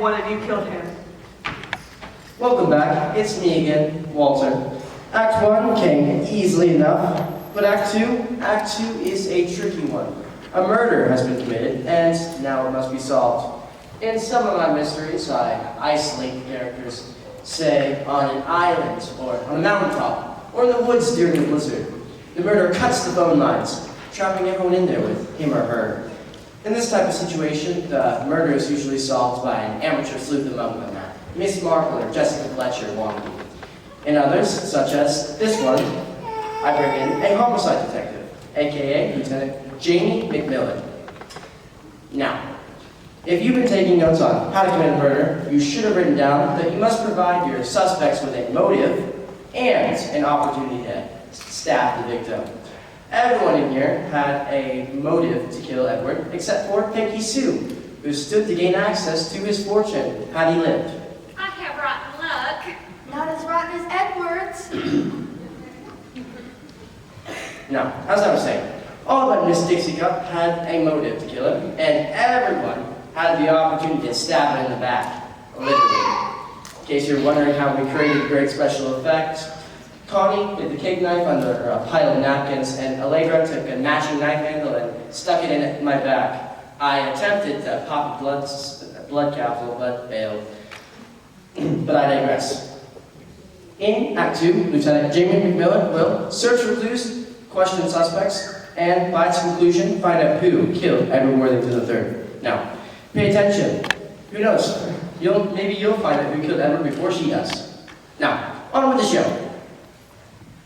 one of you killed him. Welcome back. It's me again, Walter. Act 1 came easily enough, but Act 2 is a tricky one. A murder has been committed, and now it must be solved. In some of my mysteries, I isolate the characters, say, on an island, or on a mountaintop, or in the woods during a blizzard. The murderer cuts the phone lines, trapping everyone in there with him or her. In this type of situation, the murder is usually solved by an amateur sleuth among them, Miss Marple or Jessica Fletcher wannabe. In others, such as this one, I bring in a homicide detective, aka Lieutenant Jamie McMillan. Now, if you've been taking notes on how to commit a murder, you should have written down that you must provide your suspects with a motive and an opportunity to stab the victim. Everyone in here had a motive to kill Edward, except for Pinky Sue, who stood to gain access to his fortune had he lived. I have rotten luck. Not as rotten as Edward's. Now, as I was saying, all but Miss Dixie Cup had a motive to kill him, and everyone had the opportunity to stab him in the back, literally. In case you're wondering how we created great special effects, Connie hid the cake knife under a pile of napkins, and Allegra took a matching knife handle and stuck it in my back. I attempted to pop a blood capsule, but failed. But I digress. In Act 2, Lieutenant Jamie McMillan will search for clues, question suspects, and by its conclusion, find out who killed Edward Worthington III. Now, pay attention. Who knows? Maybe you'll find out who killed Edward before she does. Now, on with the show.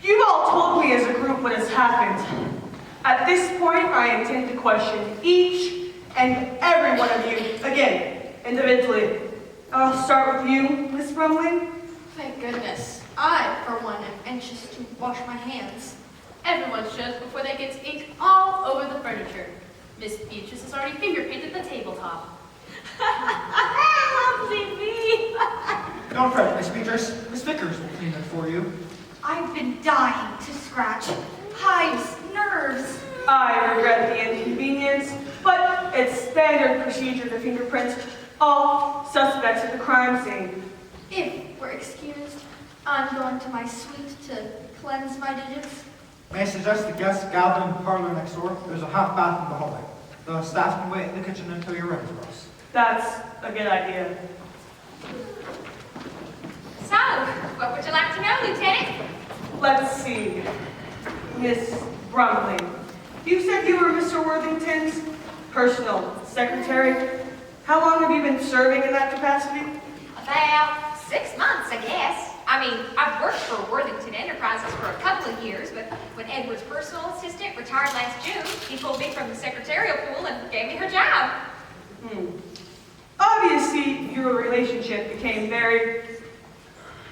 You've all told me as a group what has happened. At this point, I intend to question each and every one of you, again, individually. I'll start with you, Miss Brumley. Thank goodness. I, for one, am anxious to wash my hands. Everyone should before they get ink all over the furniture. Miss Beatrice has already finger painted the tabletop. Lovely me! Don't fret, Miss Beatrice. Miss Vickers will clean it for you. I've been dying to scratch. Hives, nerves. I regret the inconvenience, but it's standard procedure to fingerprint all suspects at the crime scene. If we're excused, I'm going to my suite to cleanse my digits. May I suggest the guests gather in the parlor next door? There's a half bath in the hallway. The staff can wait in the kitchen until you're ready for us. That's a good idea. So, what would you like to know, Lieutenant? Let's see. Miss Brumley, you said you were Mr. Worthington's personal secretary. How long have you been serving in that capacity? About 6 months, I guess. I mean, I've worked for Worthington Enterprises for a couple of years, but when Edward's personal assistant retired last June, he pulled me from the secretarial pool and gave me her job. Obviously, your relationship became very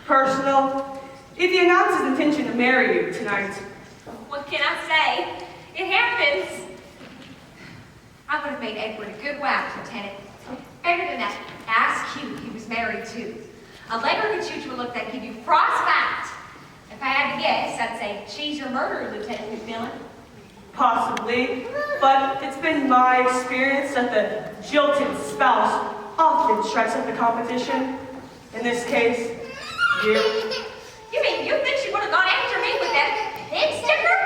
personal. If he announced his intention to marry you tonight, What can I say? It happens. I would have made Edward a good wife, Lieutenant. Better than that ass cute he was married to. Allegra could shoot you a look that'd give you frostbite. If I had to guess, I'd say she's your murderer, Lieutenant McMillan. possibly, but it's been my experience that the jilted spouse often strikes up the competition. In this case, you. You mean you think she would have gone after me with that pig sticker?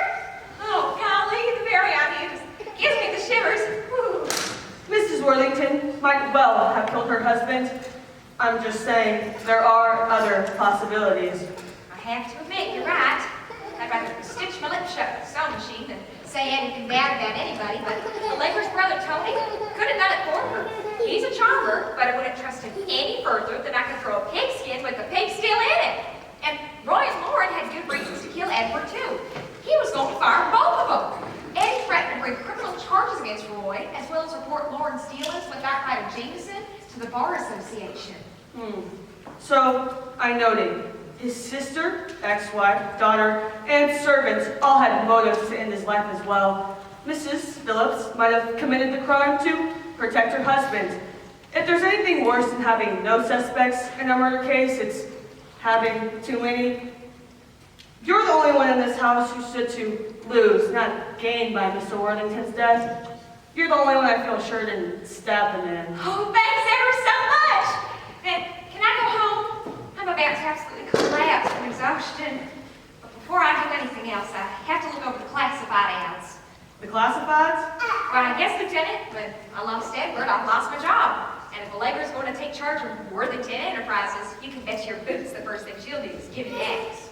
Oh, golly, the very idea just gives me the shivers. Whew. Mrs. Worthington might well have killed her husband. I'm just saying, there are other possibilities. I have to admit, you're right. I'd rather stitch my lips shut with a sewing machine than say anything bad about anybody, but Allegra's brother, Tony, could have done it for her. He's a charmer, but I wouldn't trust him any further than I could throw a pigskin with the pig still in it. And Roy and Lauren had good reasons to kill Edward, too. He was going to fire both of them. Eddie threatened to bring criminal charges against Roy, as well as report Lauren's dealings with that writer Jameson to the Bar Association. So, I noted, his sister, ex-wife, daughter, and servants all had motives to end his life as well. Mrs. Phillips might have committed the crime to protect her husband. If there's anything worse than having no suspects in a murder case, it's having too many. You're the only one in this house who stood to lose, not gain by Mr. Worthington's death. You're the only one I feel sure didn't stab the man. Oh, thanks ever so much. And can I go home? I'm about to absolutely collapse from exhaustion. But before I do anything else, I have to look over the classified ads. The classifieds? Why, yes, Lieutenant, but I lost Edward, I've lost my job. And if a laborer's going to take charge of Worthington Enterprises, you can bet your boots the first thing she'll do is give you X.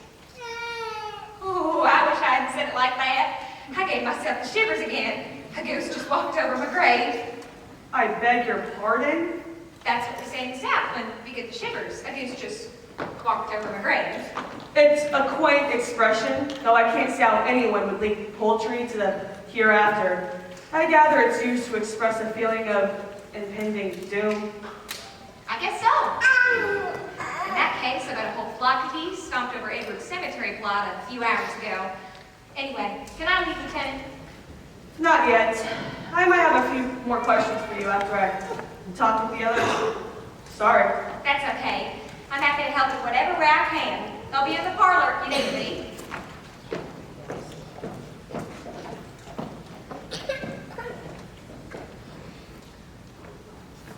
Oh, I wish I hadn't said it like that. I gave myself the shivers again. A goose just walked over my grave. I beg your pardon? That's what we say in the South when we get the shivers. A goose just walked over my grave. It's a quaint expression, though I can't see how anyone would link poultry to the hereafter. I gather it's used to express a feeling of impending doom. I guess so. In that case, I bet a whole flock of geese stomped over Edward's cemetery plot a few hours ago. Anyway, can I leave, Lieutenant? Not yet. I might have a few more questions for you after I talk with the others. Sorry. That's okay. I'm happy to help in whatever way I can. I'll be in the parlor if you need me.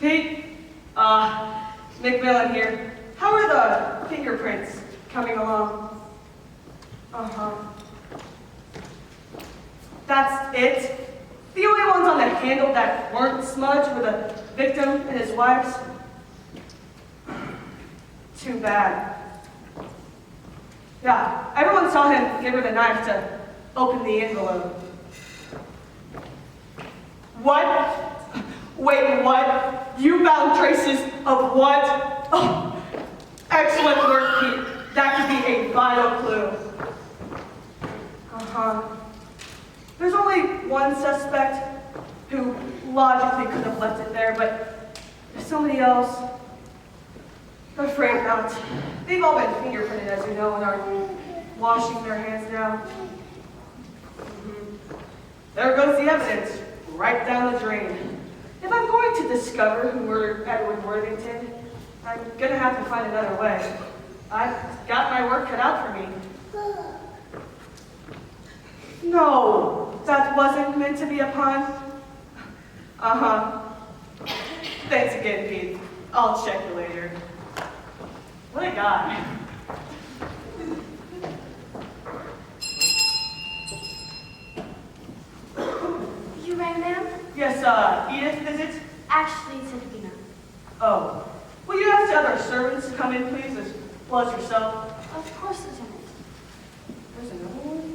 Pete, McMillan here. How are the fingerprints coming along? Uh-huh. That's it? The only ones on the handle that weren't smudged were the victim and his wife's? Too bad. Yeah, everyone saw him give her the knife to open the envelope. What? Wait, what? You found traces of what? Oh, excellent work, Pete. That could be a vital clue. Uh-huh. There's only one suspect who logically could have left it there, but there's somebody else. I'm afraid not. They've all been fingerprinted, as you know, and are washing their hands now. There goes the evidence, right down the drain. If I'm going to discover who murdered Edward Worthington, I'm gonna have to find another way. I've got my work cut out for me. No, that wasn't meant to be a pun. Uh-huh. Thanks again, Pete. I'll check you later. What a guy. You rang, ma'am? Yes, Edith visits? Actually, it's Edwina. Oh. Will you ask the other servants to come in, please, as well as yourself? Of course, Lieutenant. There's another one?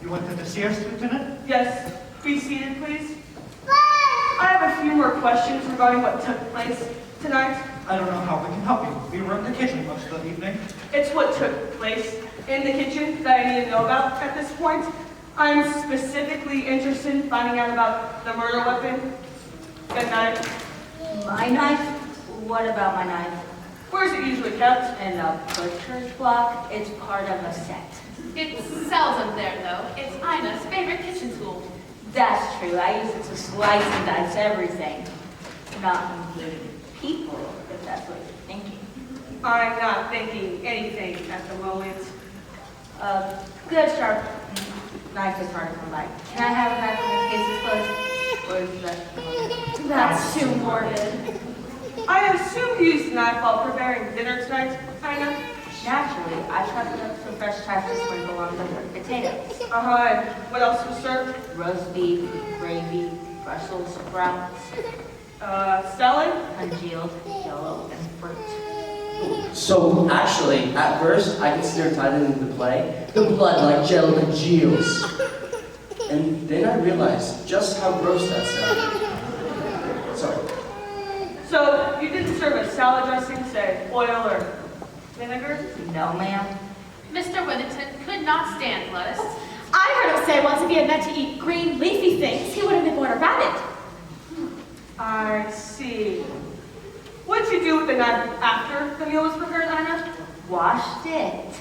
You wanted to see us, Lieutenant? Yes. Be seated, please. I have a few more questions regarding what took place tonight. I don't know how we can help you. We were in the kitchen most of the evening. It's what took place in the kitchen that I need to know about at this point. I'm specifically interested in finding out about the murder weapon. Good night. My knife? What about my knife? Where's it usually kept? In a butcher's block. It's part of a set. It's seldom there, though. It's Ina's favorite kitchen tool. That's true. I use it to slice and dice everything. Not including people, if that's what you're thinking. I'm not thinking anything at the moment. Good sharp knife is hard to come by. Can I have a knife when the case is closed? Or is that... That's too morbid. I assume you used the knife while preparing dinner tonight, Ina? Naturally, I chopped up some fresh chives to sprinkle on the potatoes. And what else was served? Roast beef, gravy, Brussels sprouts, Salad? congealed yellow and fruit. So, actually, at first, I considered tying into the play, the blood like jello congeals. And then I realized just how gross that sounded. Sorry. So, you didn't serve a salad dressing, say, oil or vinegar? No, ma'am. Mr. Whittington could not stand lettuce. I heard him say once if he had meant to eat green, leafy things, he would have been born a rabbit. I see. What'd you do with the knife after the meal was prepared, Ina? Washed it.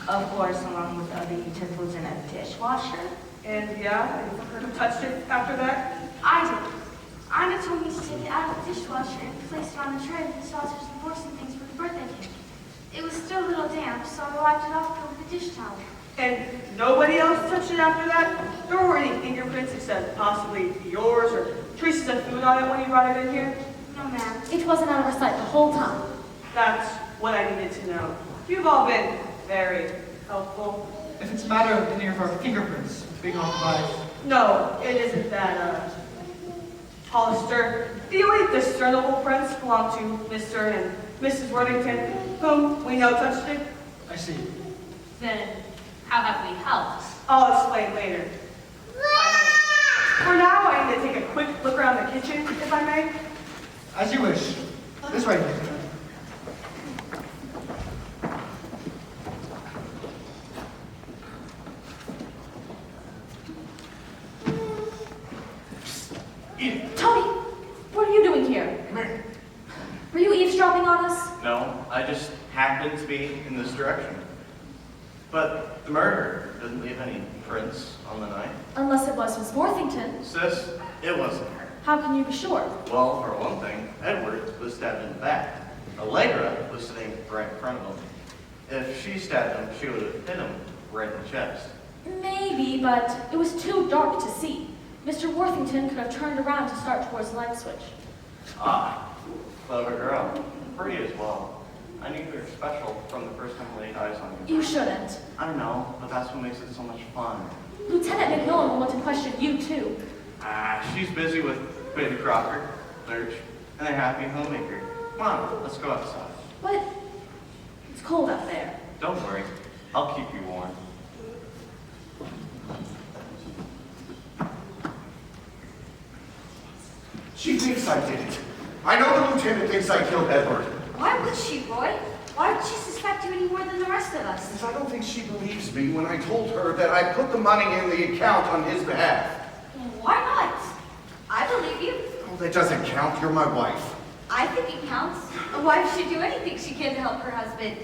Of course, along with other utensils in a dishwasher. And yeah, and who touched it after that? I did. Ina told me to take it out of the dishwasher and place it on the tray with the sausage and forks and things for the birthday cake. It was still a little damp, so I wiped it off with a dish towel. And nobody else touched it after that? There were any fingerprints except possibly yours or traces of food on it when you brought it in here? No, ma'am. It wasn't out of our sight the whole time. That's what I needed to know. You've all been very helpful. If it's a matter of any of our fingerprints being on the bodies, No, it isn't that, Hollister. The only discernible prints belong to Mr. and Mrs. Worthington, whom we know touched it. I see. Then how have we helped? I'll explain later. For now, I need to take a quick look around the kitchen, if I may. As you wish. This way. Tony, what are you doing here? Come here. Were you eavesdropping on us? No, I just happened to be in this direction. But the murderer didn't leave any prints on the knife. Unless it was Miss Worthington. Sis, it wasn't her. How can you be sure? Well, for one thing, Edward was stabbed in the back. Allegra was sitting right in front of him. If she stabbed him, she would have hit him right in the chest. Maybe, but it was too dark to see. Mr. Worthington could have turned around to start towards the light switch. Ah, clever girl. Pretty as well. I knew you were special from the first time I laid eyes on you. You shouldn't. I know, but that's what makes it so much fun. Lieutenant McMillan will want to question you, too. She's busy with Baby Crocker, Lurch, and the happy homemaker. Come on, let's go outside. But it's cold out there. Don't worry, I'll keep you warm. She thinks I did it. I know the lieutenant thinks I killed Edward. Why would she, Roy? Why would she suspect you any more than the rest of us? Because I don't think she believes me when I told her that I put the money in the account on his behalf. Why not? I believe you. Oh, that doesn't count. You're my wife. I think it counts. A wife should do anything she can to help her husband.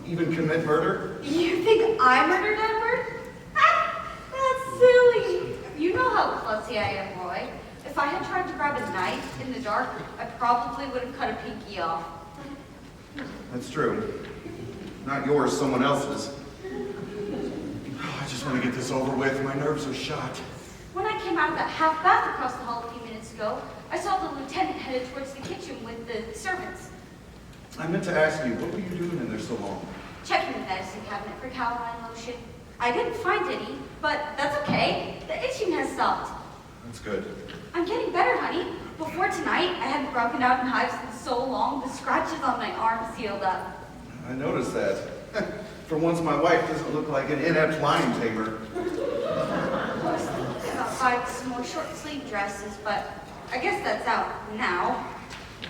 Even commit murder? You think I murdered Edward? That's silly. You know how clumsy I am, Roy. If I had tried to grab a knife in the dark, I probably would have cut a pinky off. That's true. Not yours, someone else's. I just want to get this over with. My nerves are shot. When I came out of that half bath across the hall a few minutes ago, I saw the lieutenant headed towards the kitchen with the servants, I meant to ask you, what were you doing in there so long? checking the medicine cabinet for calamine lotion. I didn't find any, but that's okay. The itching has stopped. That's good. I'm getting better, honey. Before tonight, I hadn't broken out in hives in so long, the scratches on my arm sealed up. I noticed that. For once, my wife doesn't look like an inept lion tamer. I was thinking about buying some more short sleeve dresses, but I guess that's out now.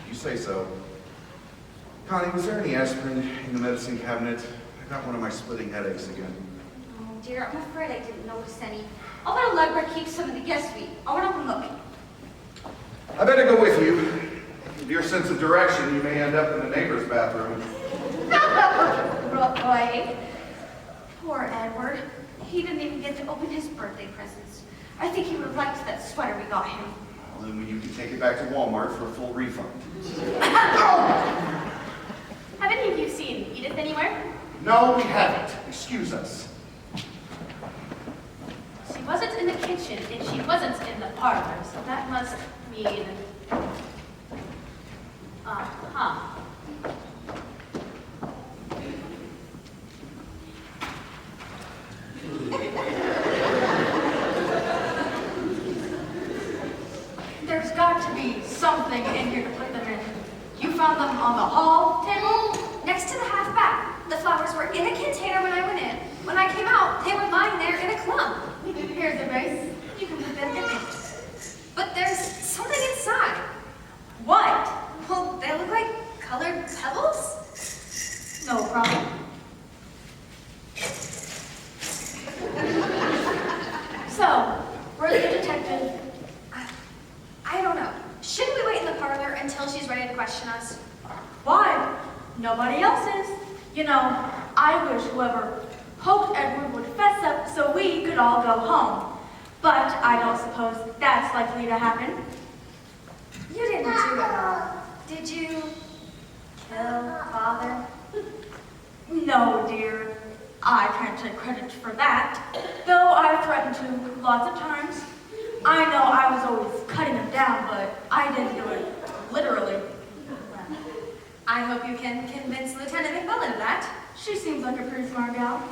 You say so. Connie, was there any aspirin in the medicine cabinet? I got one of my splitting headaches again. Oh dear, I'm afraid I didn't notice any. I'll let Allegra keep some of the guest suite. I'll run up and look. I better go with you. With your sense of direction, you may end up in the neighbor's bathroom. Roy. Poor Edward. He didn't even get to open his birthday presents. I think he would have liked that sweater we got him. Well, then you can take it back to Walmart for a full refund. Have any of you seen Edith anywhere? No, we haven't. Excuse us. She wasn't in the kitchen and she wasn't in the parlor, so that must mean... Uh-huh. There's got to be something in here to put them in. You found them on the hall table? Next to the half bath. The flowers were in a container when I went in. When I came out, they were lying there in a clump. Here's a vase. You can put them in it. But there's something inside. What? Well, they look like colored pebbles. No problem. So, where's the detective? I don't know. Shouldn't we wait in the parlor until she's ready to question us? Why? Nobody else is. You know, I wish whoever poked Edward would fess up so we could all go home. But I don't suppose that's likely to happen. You didn't do it all. Did you kill Father? No, dear. I can't take credit for that, though I've threatened to lots of times. I know I was always cutting him down, but I didn't do it literally. I hope you can convince Lieutenant McMillan of that. She seems like a pretty smart gal.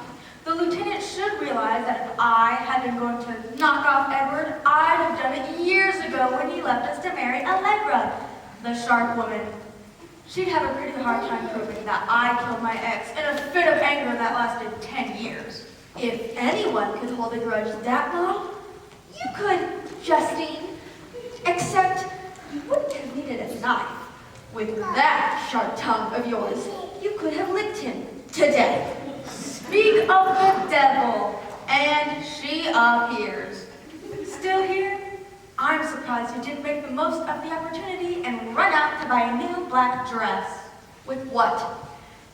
The lieutenant should realize that if I had been going to knock off Edward, I'd have done it years ago when he left us to marry Allegra, the shark woman. She'd have a pretty hard time proving that I killed my ex in a fit of anger that lasted 10 years. If anyone could hold a grudge that long, you could, Justine. Except you wouldn't have needed a knife. With that sharp tongue of yours, you could have licked him to death. Speak of the devil, and she appears. Still here? I'm surprised you didn't make the most of the opportunity and run out to buy a new black dress. With what?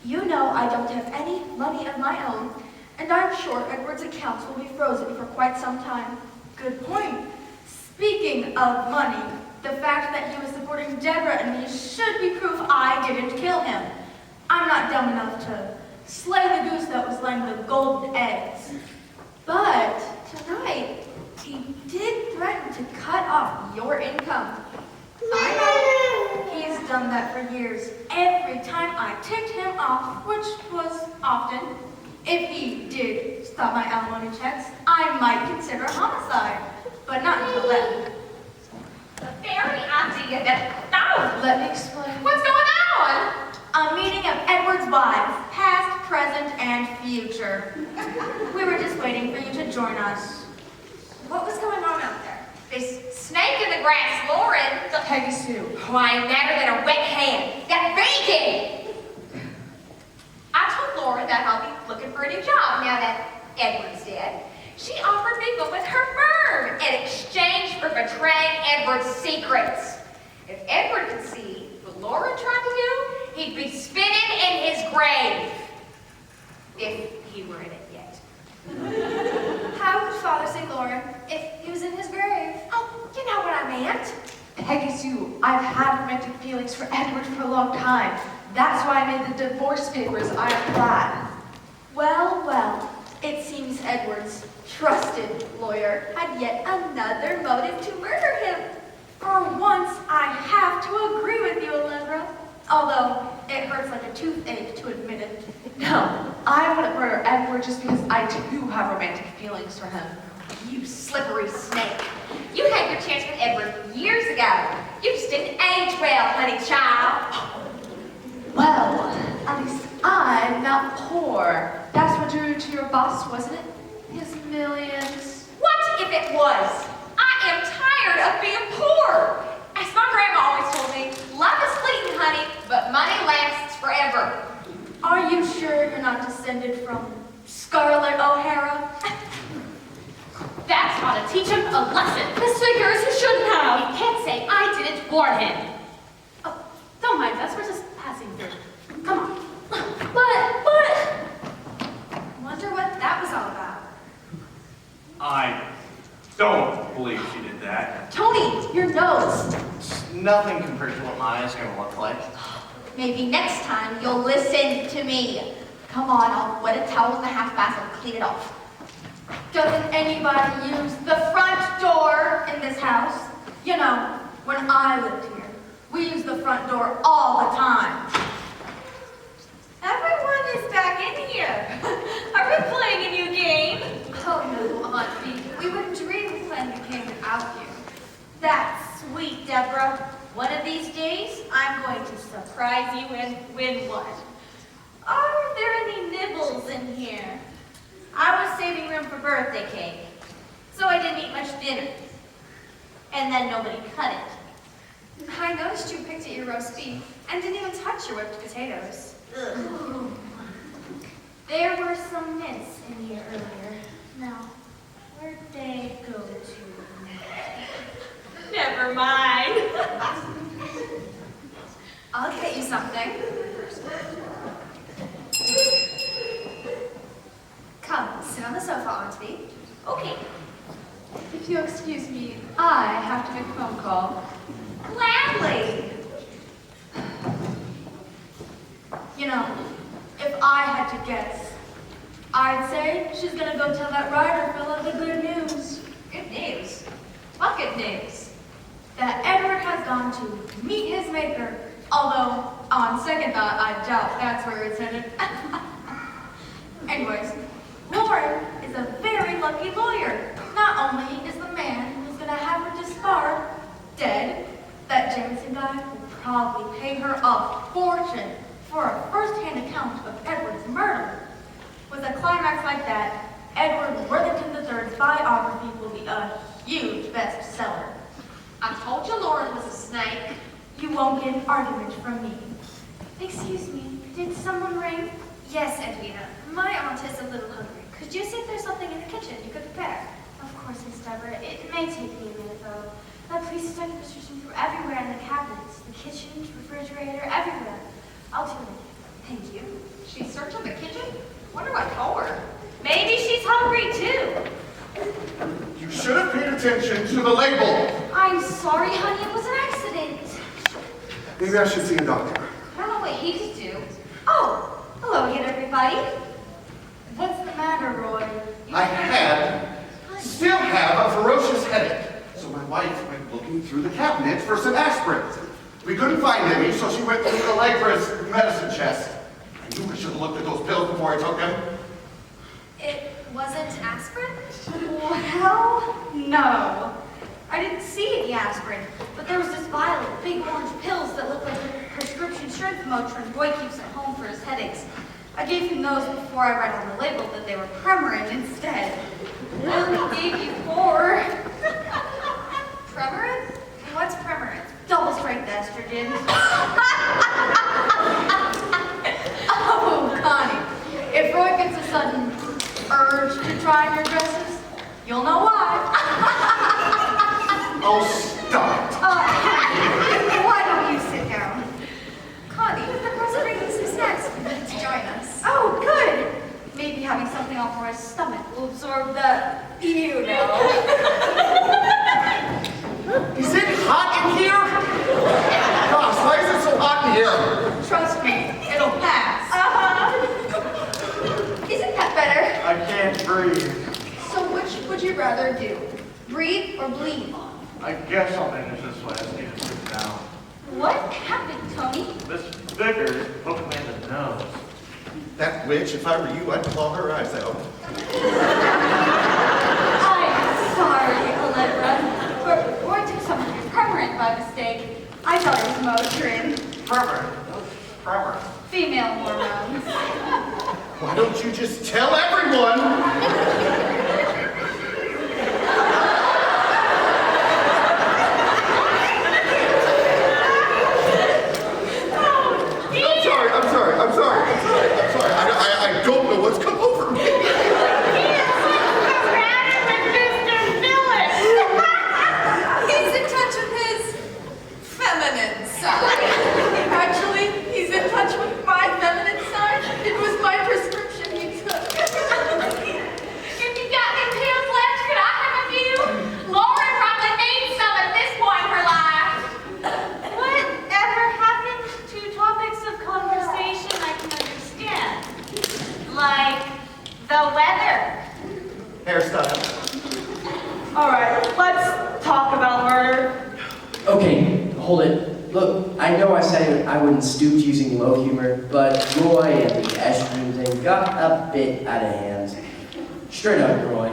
You know I don't have any money of my own, and I'm sure Edward's accounts will be frozen for quite some time. Good point. Speaking of money, the fact that he was supporting Deborah and me should be proof I didn't kill him. I'm not dumb enough to slay the goose that was laying the golden eggs. But tonight, he did threaten to cut off your income. I know. He's done that for years. Every time I ticked him off, which was often, if he did stop my alimony checks, I might consider homicide. But not until then. The very idea that... Oh, Let me explain. what's going on? A meeting of Edward's wives, past, present, and future. We were just waiting for you to join us. What was going on out there? This snake in the grass, Lauren. Peggy Sue. Why, madder than a wet hand. That bacon! I told Lauren that I'll be looking for a new job now that Edward's dead. She offered me go with her firm in exchange for betraying Edward's secrets. If Edward could see what Lauren tried to do, he'd be spinning in his grave. If he were in it yet. How could Father say Lauren if he was in his grave? Oh, you know what I meant. Peggy Sue, I've had romantic feelings for Edward for a long time. That's why I made the divorce papers ironclad. Well, well, it seems Edward's trusted lawyer had yet another motive to murder him. For once, I have to agree with you, Allegra. Although, it hurts like a toothache to admit it. No, I wouldn't murder Edward just because I too have romantic feelings for him. You slippery snake. You had your chance with Edward years ago. You just didn't age well, honey child. Well, at least I'm not poor. That's what drew you to your boss, wasn't it? His millions. What if it was? I am tired of being poor. As my grandma always told me, life is fleeting, honey, but money lasts forever. Are you sure you're not descended from Scarlett O'Hara? That's how to teach him a lesson. Miss Vickers, you shouldn't have. You can't say I didn't warn him. Oh, don't mind us. We're just passing through. Come on. But... Wonder what that was all about. I don't believe she did that. Tony, your nose. It's nothing compared to what my eyes are going to look like. Maybe next time you'll listen to me. Come on, I'll wet a towel in the half bath and clean it off. Doesn't anybody use the front door in this house? You know, when I lived here, we used the front door all the time. Everyone is back in here. Are we playing a new game? Oh no, Aunt Bee. We wouldn't dream of playing the game without you. That's sweet, Deborah. One of these days, I'm going to surprise you and win one. Are there any nibbles in here? I was saving room for birthday cake, so I didn't eat much dinner. And then nobody cut it. I noticed you picked at your roast beef and didn't even touch your whipped potatoes. Ugh. There were some mints in here earlier. Now, where'd they go to? Never mind. I'll get you something. Come, sit on the sofa, Aunt Bee. Okay, If you'll excuse me, I have to make a phone call. gladly. You know, if I had to guess. I'd say she's gonna go tell that writer fella the good news. Good news. What good news? That Edward has gone to meet his maker. Although, on second thought, I doubt that's where it's headed. Anyways, Lauren is a very lucky lawyer. Not only is the man who's gonna have her disbarred dead, that Jameson guy will probably pay her a fortune for a first-hand account of Edward's murder. With a climax like that, Edward Worthington III's biography will be a huge bestseller. I told you Lauren was a snake. You won't get an argument from me. Excuse me, did someone ring? Yes, Edwina. My aunt is a little hungry. Could you see if there's something in the kitchen you could prepare? Of course, Miss Deborah. It may take me a minute, though. Please study Mr. Smith through everywhere in the cabinets, the kitchen, refrigerator, everywhere. I'll do it. Thank you. She's searching the kitchen? Wonder what for? Maybe she's hungry too. You should have paid attention to the label. I'm sorry, honey. It was an accident. Maybe I should see a doctor. I don't know what he could do. Oh, hello again, everybody. What's the matter, Roy? Still have a ferocious headache. So my wife went looking through the cabinet for some aspirin. We couldn't find any, so she went through Allegra's medicine chest. I knew I should have looked at those pills before I took them. It wasn't aspirin? Well, no. I didn't see any aspirin, but there was this vial of big orange pills that looked like a prescription strength Motrin Roy keeps at home for his headaches. I gave him those before I read on the label that they were Premarin instead. I only gave you 4. Premarin? What's Premarin? Double strength estrogen. Oh, Connie, if Roy gets a sudden urge to try on your dresses, you'll know why. Oh, stop it. Why don't you sit down? Connie, we're bringing some snacks for you to join us. Oh, good. Maybe having something on Roy's stomach will absorb the, you know. Is it hot in here? Gosh, why is it so hot in here? Trust me, it'll pass. Isn't that better? I can't breathe. So which would you rather do? Breathe or bleed? I guess I'll manage this way. I need to sit down. What happened, Tony? This Vickers poked me in the nose. That witch, if I were you, I'd claw her eyes out. I'm sorry, Allegra, but Roy took some of your Premarin by mistake. I thought it was Motrin. Premarin. Female hormones. Why don't you just tell everyone? I'm sorry. I don't know what's come over me. He's in touch with his feminine side. Actually, he's in touch with my feminine side. It was my prescription he took. If you got any pills left, could I have a few? Lauren probably needs some at this point in her life. Whatever happened to topics of conversation I can understand? Like the weather. Hairstyle. All right, let's talk about murder. Okay, hold it. Look, I know I said I wouldn't stoop to using low humor, but Roy and the estrogen thing got a bit out of hand. Straight up, Roy.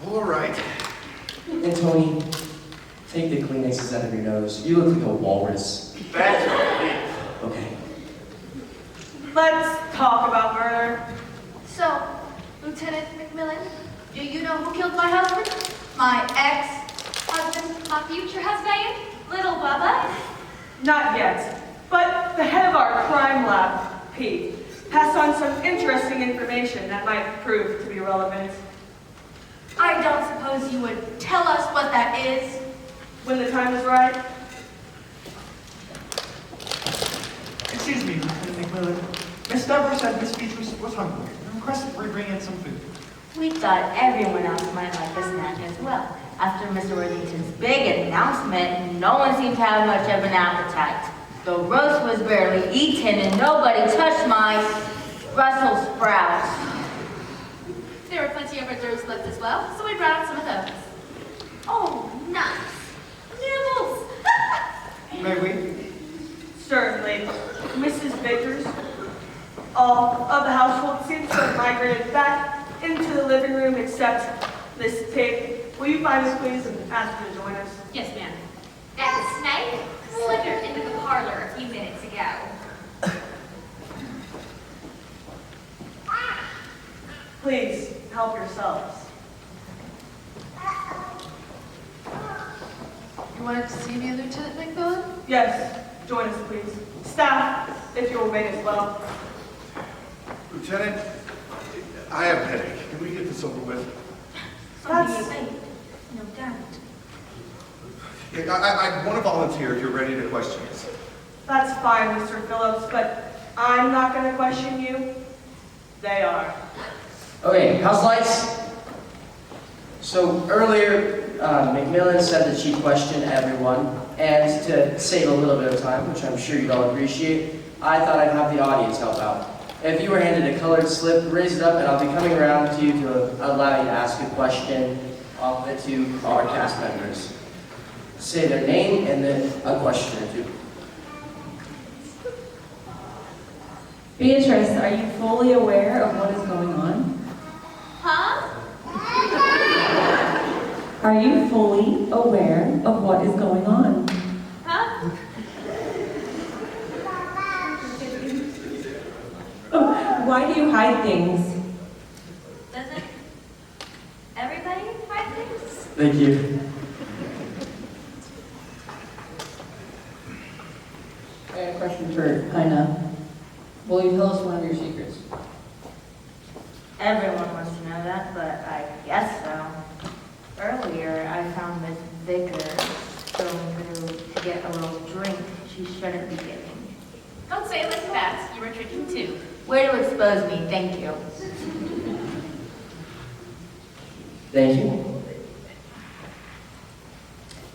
All right. And Tony, take the Kleenexes out of your nose. You look like a walrus. That's right. Okay. Let's talk about murder. So, Lieutenant McMillan, do you know who killed my husband? My ex-husband? My future husband? Little Bubba? Not yet, but the head of our crime lab, Pete, passed on some interesting information that might prove to be relevant. I don't suppose you would tell us what that is? When the time is right. Excuse me, Lieutenant McMillan. Miss Deborah said Miss Beach was hungry and requested we bring in some food. We thought everyone else might like a snack as well. After Mr. Worthington's big announcement, no one seemed to have much of an appetite. The roast was barely eaten and nobody touched my Brussels sprouts. There were plenty of hors d'oeuvres left as well, so we brought out some of those. Oh, nice. Nibbles. May we? Certainly. Mrs. Vickers, all of the household seems to have migrated back into the living room except Miss Tate. Will you find us, please, and ask her to join us? Yes, ma'am. And the snake slithered into the parlor a few minutes ago. Please, help yourselves. You wanted to see me, Lieutenant McMillan? Yes, join us, please. Staff, if you'll remain as well. Lieutenant, I have a headache. Can we get this over with? That's, No doubt. I want to volunteer if you're ready to question us. that's fine, Mr. Phillips, but I'm not going to question you. They are. Okay, house lights. So earlier, McMillan said that she questioned everyone, and to save a little bit of time, which I'm sure you'd all appreciate, I thought I'd have the audience help out. If you were handed a colored slip, raise it up, and I'll be coming around to you to allow you to ask a question of the two our cast members. Say their name and then a question or two. Beatrice, are you fully aware of what is going on? Huh? Are you fully aware of what is going on? Huh? Oh, why do you hide things? Doesn't everybody hide things? Thank you. I have a question for Heina. Will you tell us one of your secrets? Everyone wants to know that, but I guess so. Earlier, I found Miss Vickers going through to get a little drink she shouldn't be getting. Don't say it like that. You were drinking too. Way to expose me, thank you. Thank you.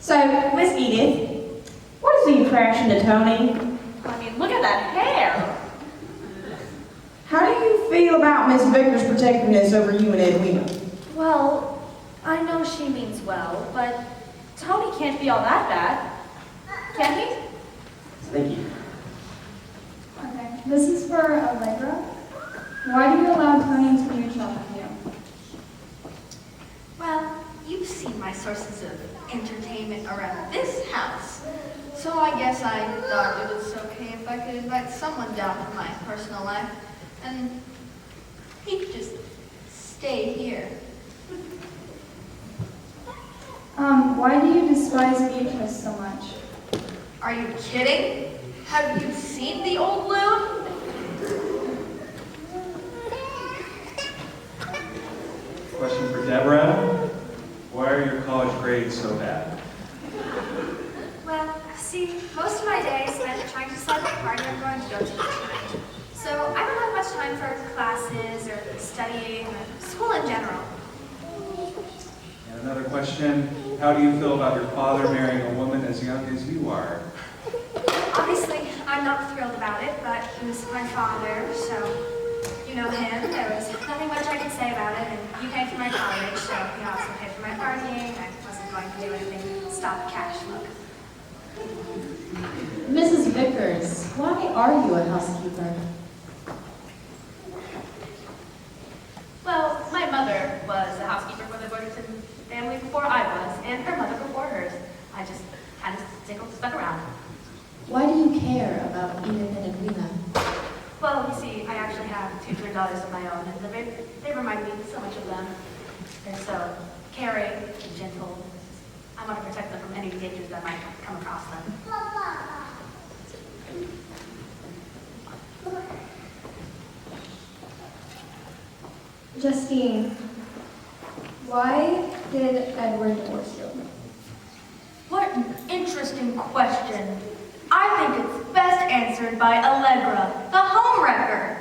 So, Miss Edith, what is you crash into Tony? I mean, look at that hair. How do you feel about Miss Vickers' protectiveness over you and Edwina? Well, I know she means well, but Tony can't be all that bad. Can he? Thank you. Okay, this is for Allegra. Why do you allow Tony to do shop with you? Well, you've seen my sources of entertainment around this house. So I guess I thought it was okay if I could invite someone down to my personal life. And he could just stay here. Why do you despise Beatrice so much? Are you kidding? Have you seen the old loon? Question for Deborah. Why are your college grades so bad? Well, see, most of my day is spent trying to decide what party I'm going to go to tonight. So I don't have much time for classes or studying or school in general. And another question. How do you feel about your father marrying a woman as young as you are? Obviously, I'm not thrilled about it, but he was my father, so you know him. There was nothing much I could say about it, and you paid for my college, so you also paid for my partying. I wasn't going to do anything to stop the cash flow. Mrs. Vickers, why are you a housekeeper? Well, my mother was a housekeeper for the Borderton family before I was, and her mother before hers. I just kind of stuck around. Why do you care about Edith and Edwina? Well, you see, I actually have two twin daughters of my own, and they remind me so much of them. They're so caring and gentle. I want to protect them from any dangers that might come across them. Justine, why did Edward divorce you? What an interesting question. I think it's best answered by Allegra, the homewrecker.